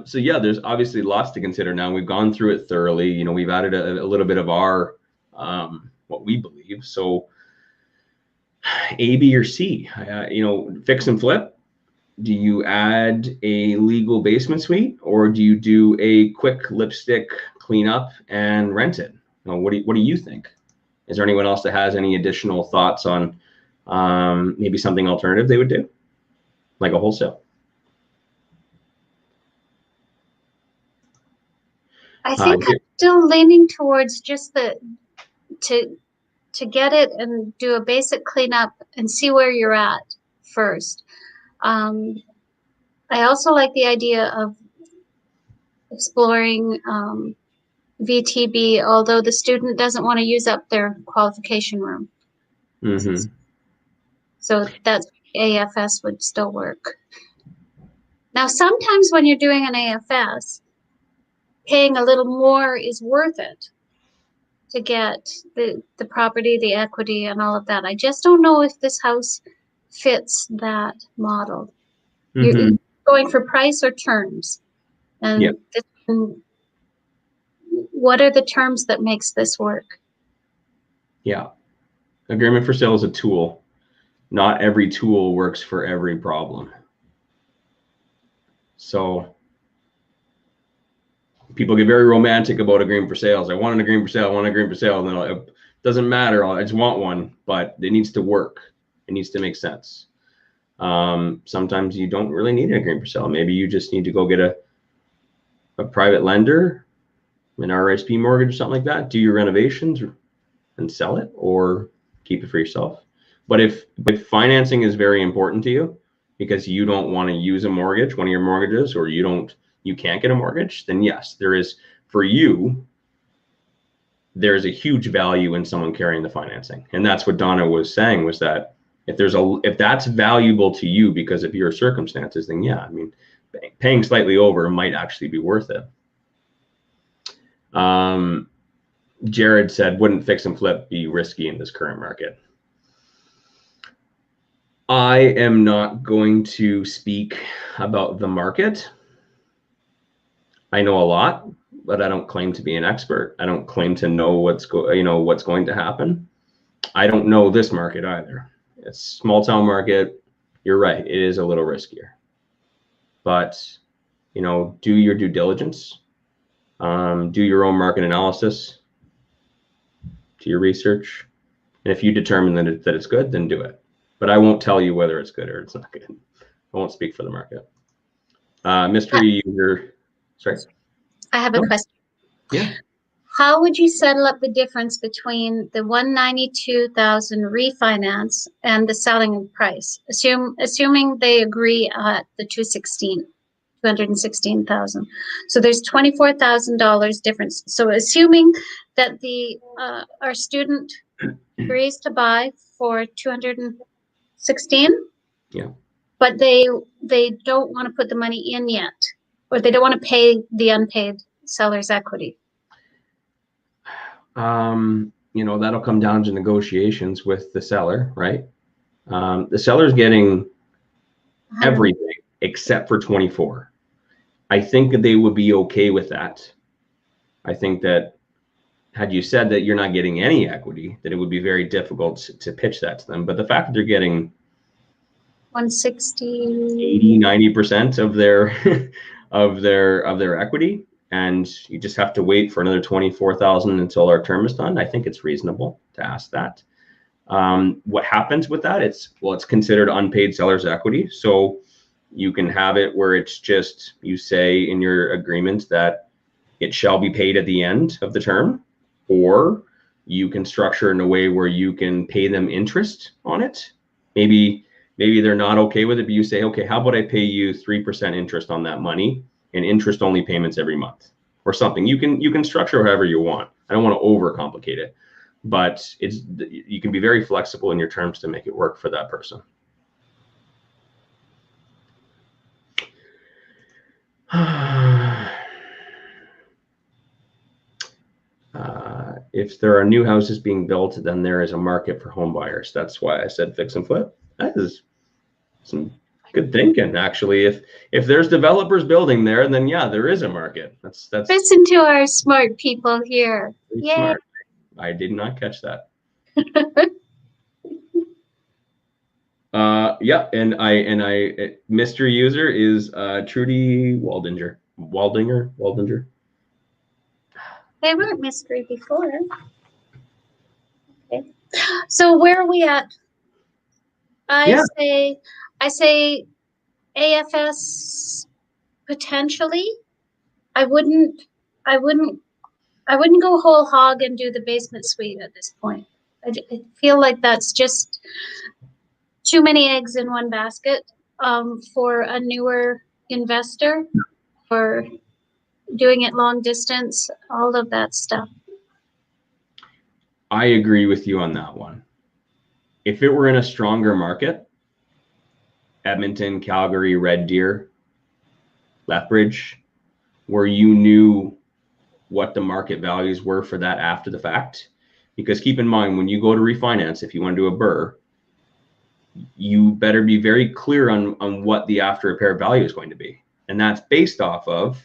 So yeah, there's obviously lots to consider now. We've gone through it thoroughly. We've added a little bit of our what we believe. So A, B, or C. Fix and flip. Do you add a legal basement suite, or do you do a quick lipstick cleanup and rent it? What do you think? Is there anyone else that has any additional thoughts on maybe something alternative they would do, like a wholesale? I think I'm still leaning towards just to get it and do a basic cleanup and see where you're at first. I also like the idea of exploring VTB, although the student doesn't want to use up their qualification room. Mm-hmm. So that AFS would still work. Now, sometimes when you're doing an AFS, paying a little more is worth it to get the property, the equity, and all of that. I just don't know if this house fits that model. Mm-hmm. You're going for price or terms. And Yep. What are the terms that makes this work? Yeah. Agreement for sale is a tool. Not every tool works for every problem. So people get very romantic about agreement for sales. I want an agreement for sale. I want an agreement for sale. And then it doesn't matter. I just want one, but it needs to work. It needs to make sense. Sometimes you don't really need an agreement for sale. Maybe you just need to go get a private lender, an RSP mortgage or something like that, do your renovations and sell it, or keep it for yourself. But if financing is very important to you because you don't want to use a mortgage, one of your mortgages, or you can't get a mortgage, then yes, there is, for you, there's a huge value in someone carrying the financing. And that's what Donna was saying, was that if that's valuable to you because of your circumstances, then yeah, I mean, paying slightly over might actually be worth it. Jared said, wouldn't fix and flip be risky in this current market? I am not going to speak about the market. I know a lot, but I don't claim to be an expert. I don't claim to know what's going to happen. I don't know this market either. It's a small town market. You're right. It is a little riskier, but do your due diligence. Do your own market analysis. Do your research. And if you determine that it's good, then do it. But I won't tell you whether it's good or it's not good. I won't speak for the market. Mystery user, sorry. I have a question. Yeah. How would you settle up the difference between the $192,000 refinance and the selling price? Assuming they agree at the $216,000. So there's $24,000 difference. So assuming that our student agrees to buy for $216, yeah, but they don't want to put the money in yet, or they don't want to pay the unpaid seller's equity. That'll come down to negotiations with the seller, right? The seller's getting everything except for 24. I think that they would be okay with that. I think that had you said that you're not getting any equity, that it would be very difficult to pitch that to them. But the fact that they're getting 160, 80-90% of their of their equity, and you just have to wait for another 24,000 until our term is done, I think it's reasonable to ask that. What happens with that? It's considered unpaid seller's equity. So you can have it where it's just, you say in your agreement that it shall be paid at the end of the term, or you can structure in a way where you can pay them interest on it. Maybe they're not okay with it, but you say, okay, how about I pay you 3% interest on that money and interest only payments every month or something. You can structure however you want. I don't want to overcomplicate it, but you can be very flexible in your terms to make it work for that person. If there are new houses being built, then there is a market for home buyers. That's why I said fix and flip. That is some good thinking, actually. If there's developers building there, then yeah, there is a market. That's listen to our smart people here. Yeah. Smart. I did not catch that. Yeah, and I mystery user is Trudy Waldinger. They weren't mystery before. Okay. So where are we at? I say AFS potentially. I wouldn't I wouldn't go whole hog and do the basement suite at this point. I feel like that's just too many eggs in one basket for a newer investor, for doing it long distance, all of that stuff. I agree with you on that one. If it were in a stronger market, Edmonton, Calgary, Red Deer, Lethbridge, where you knew what the market values were for that after the fact, because keep in mind, when you go to refinance, if you want to do a BRRRR, you better be very clear on what the after repair value is going to be. And that's based off of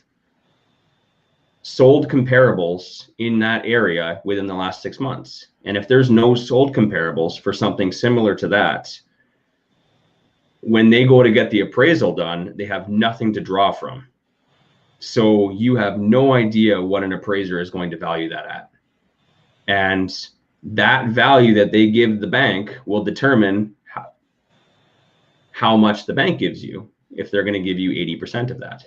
sold comparables in that area within the last 6 months. And if there's no sold comparables for something similar to that, when they go to get the appraisal done, they have nothing to draw from. So you have no idea what an appraiser is going to value that at. And that value that they give the bank will determine how much the bank gives you, if they're going to give you 80% of that.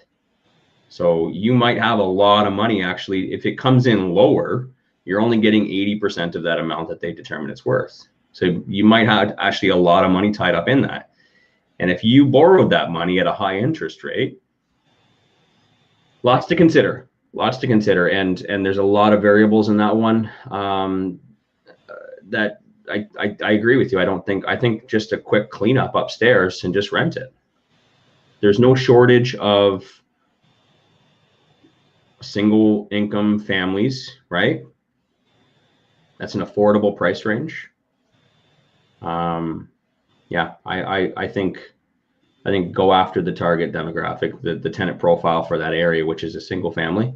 So you might have a lot of money. Actually, if it comes in lower, you're only getting 80% of that amount that they determine it's worth. So you might have actually a lot of money tied up in that. And if you borrowed that money at a high interest rate, lots to consider. And there's a lot of variables in that one that I agree with you. I think just a quick cleanup upstairs and just rent it. There's no shortage of single income families, right? That's an affordable price range. Yeah, I think go after the target demographic, the tenant profile for that area, which is a single family.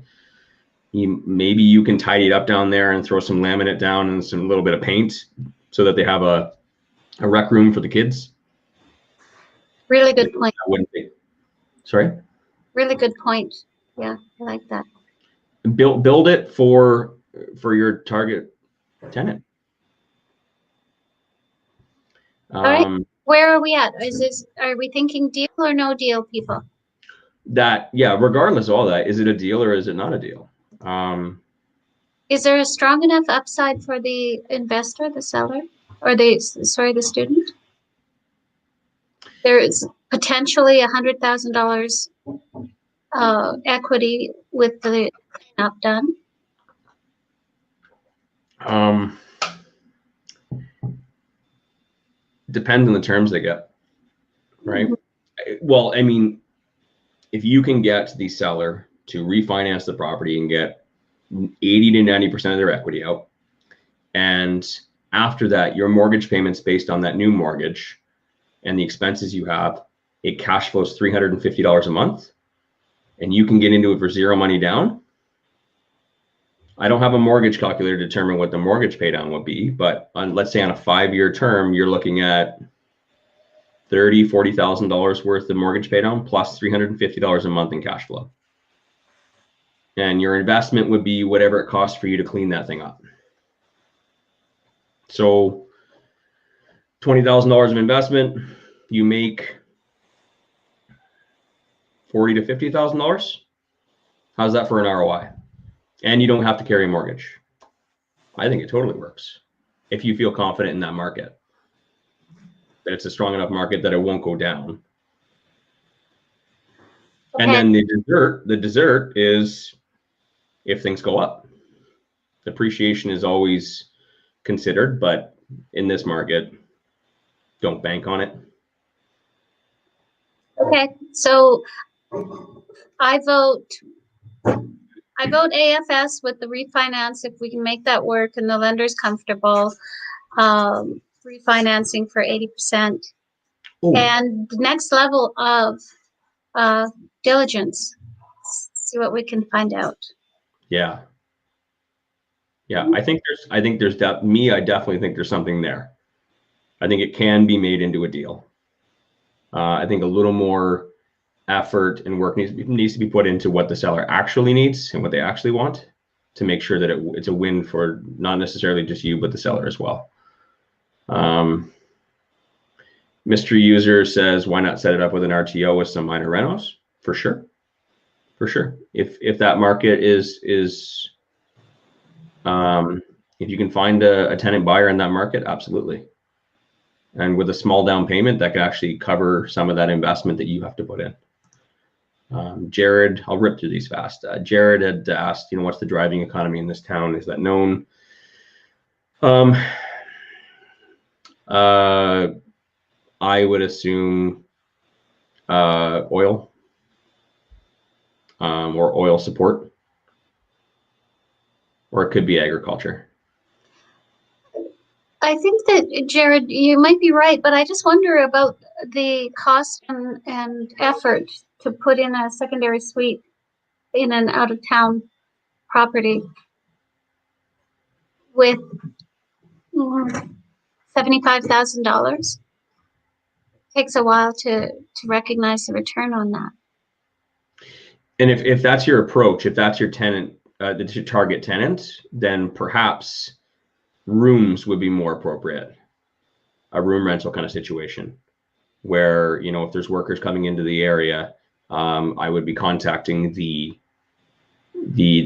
Maybe you can tidy it up down there and throw some laminate down and some little bit of paint so that they have a rec room for the kids. Really good point. Wouldn't be. Sorry? Really good point. Yeah, I like that. Build it for your target tenant. All right. Where are we at? Are we thinking deal or no deal, people? Regardless of all that, is it a deal or is it not a deal? Is there a strong enough upside for the investor, the seller, or the student? There is potentially $100,000 equity with the cleanup done. Depends on the terms they get, right? Well, I mean, if you can get the seller to refinance the property and get 80 to 90% of their equity out, and after that, your mortgage payments based on that new mortgage and the expenses you have, it cash flows $350 a month, and you can get into it for zero money down. I don't have a mortgage calculator to determine what the mortgage pay down would be, but let's say on a 5-year term, you're looking at $30,000, $40,000 worth of mortgage pay down plus $350 a month in cash flow. And your investment would be whatever it costs for you to clean that thing up. So $20,000 of investment, you make $40,000 to $50,000. How's that for an ROI? And you don't have to carry a mortgage. I think it totally works if you feel confident in that market, that it's a strong enough market that it won't go down. Okay. And then the dessert is if things go up. Depreciation is always considered, but in this market, don't bank on it. Okay, so I vote AFS with the refinance if we can make that work and the lender's comfortable. Refinancing for 80%. Ooh. And the next level of diligence. See what we can find out. Yeah. I definitely think there's something there. I think it can be made into a deal. I think a little more effort and work needs to be put into what the seller actually needs and what they actually want to make sure that it's a win for not necessarily just you, but the seller as well. Mystery user says, why not set it up with an RTO with some minor renos? For sure. for sure. If that market is if you can find a tenant buyer in that market, absolutely. And with a small down payment, that could actually cover some of that investment that you have to put in. Jared, I'll rip through these fast. Jared had asked, what's the driving economy in this town? Is that known? I would assume oil or oil support, or it could be agriculture. I think that, Jared, you might be right, but I just wonder about the cost and effort to put in a secondary suite in an out-of-town property with $75,000. Takes a while to recognize the return on that. And if that's your approach, if that's your tenant, that's your target tenant, then perhaps rooms would be more appropriate. A room rental kind of situation where, if there's workers coming into the area, I would be contacting the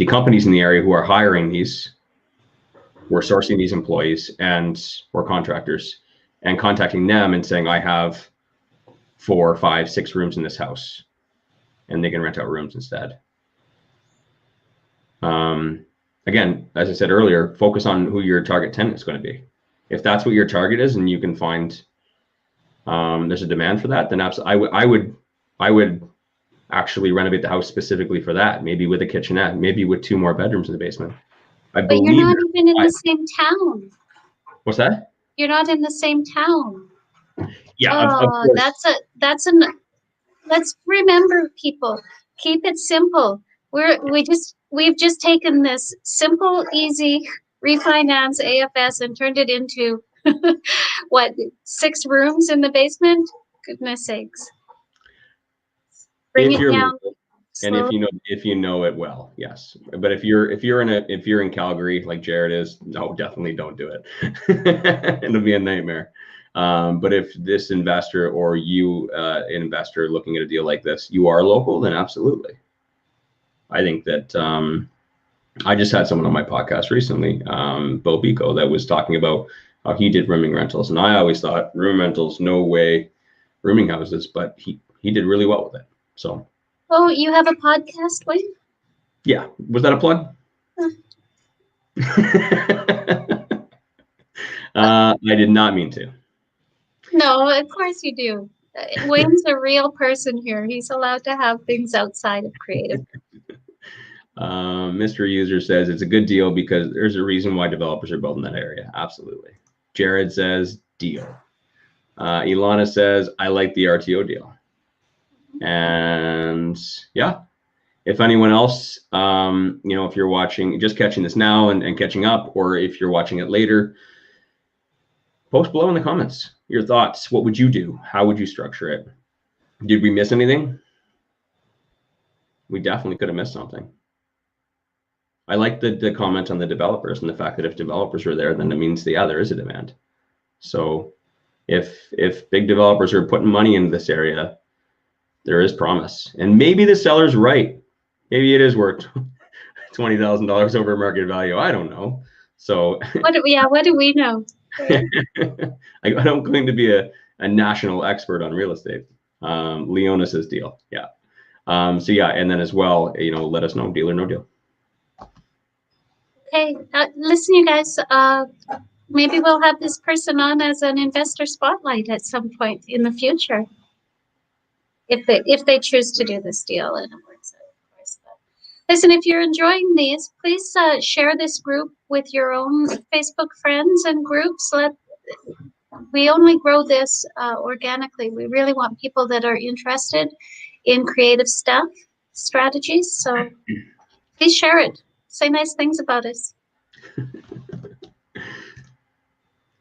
companies in the area who are hiring these, who are sourcing these employees or contractors, and contacting them and saying, I have 4, 5, 6 rooms in this house, and they can rent out rooms instead. Again, as I said earlier, focus on who your target tenant is going to be. If that's what your target is, and you can find there's a demand for that, then absolutely, I would actually renovate the house specifically for that. Maybe with a kitchenette, maybe with 2 more bedrooms in the basement. But you're not even in the same town. What's that? You're not in the same town. Yeah. Oh, let's remember, people, keep it simple. We've just taken this simple, easy refinance AFS and turned it into what, 6 rooms in the basement? Goodness sakes. Bring it down. And if you know it well, yes. But if you're in Calgary like Jared is, no, definitely don't do it. It'll be a nightmare. But if this investor or you, investor looking at a deal like this, you are local, then absolutely. I think that I just had someone on my podcast recently, Bo Bico, that was talking about how he did rooming rentals, and I always thought room rentals, no way, rooming houses, but he did really well with it. So. Oh, you have a podcast, Wayne? Yeah. Was that a plug? I did not mean to. No, of course you do. Wayne's a real person here. He's allowed to have things outside of creative. Mr. User says it's a good deal because there's a reason why developers are building that area. Absolutely. Jared says deal. Ilana says I like the RTO deal. And yeah, if anyone else, if you're watching, just catching this now and catching up, or if you're watching it later, post below in the comments your thoughts. What would you do? How would you structure it? Did we miss anything? We definitely could have missed something. I like the comment on the developers and the fact that if developers are there, then it means there is a demand. So if big developers are putting money into this area, there is promise. And maybe the seller's right. Maybe it is worth $20,000 over market value. I don't know. So what do we know? I don't claim to be a national expert on real estate. Leonis's deal. Yeah. So yeah, and then as well, let us know, deal or no deal. Okay, listen, you guys, maybe we'll have this person on as an investor spotlight at some point in the future. If they choose to do this deal, and of course. Listen, if you're enjoying these, please share this group with your own Facebook friends and groups. We only grow this organically. We really want people that are interested in creative stuff, strategies. So please share it. Say nice things about us.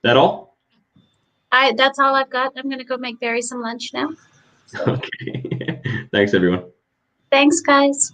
That all? That's all I've got. I'm going to go make Barry some lunch now. So. Okay. Thanks, everyone. Thanks, guys.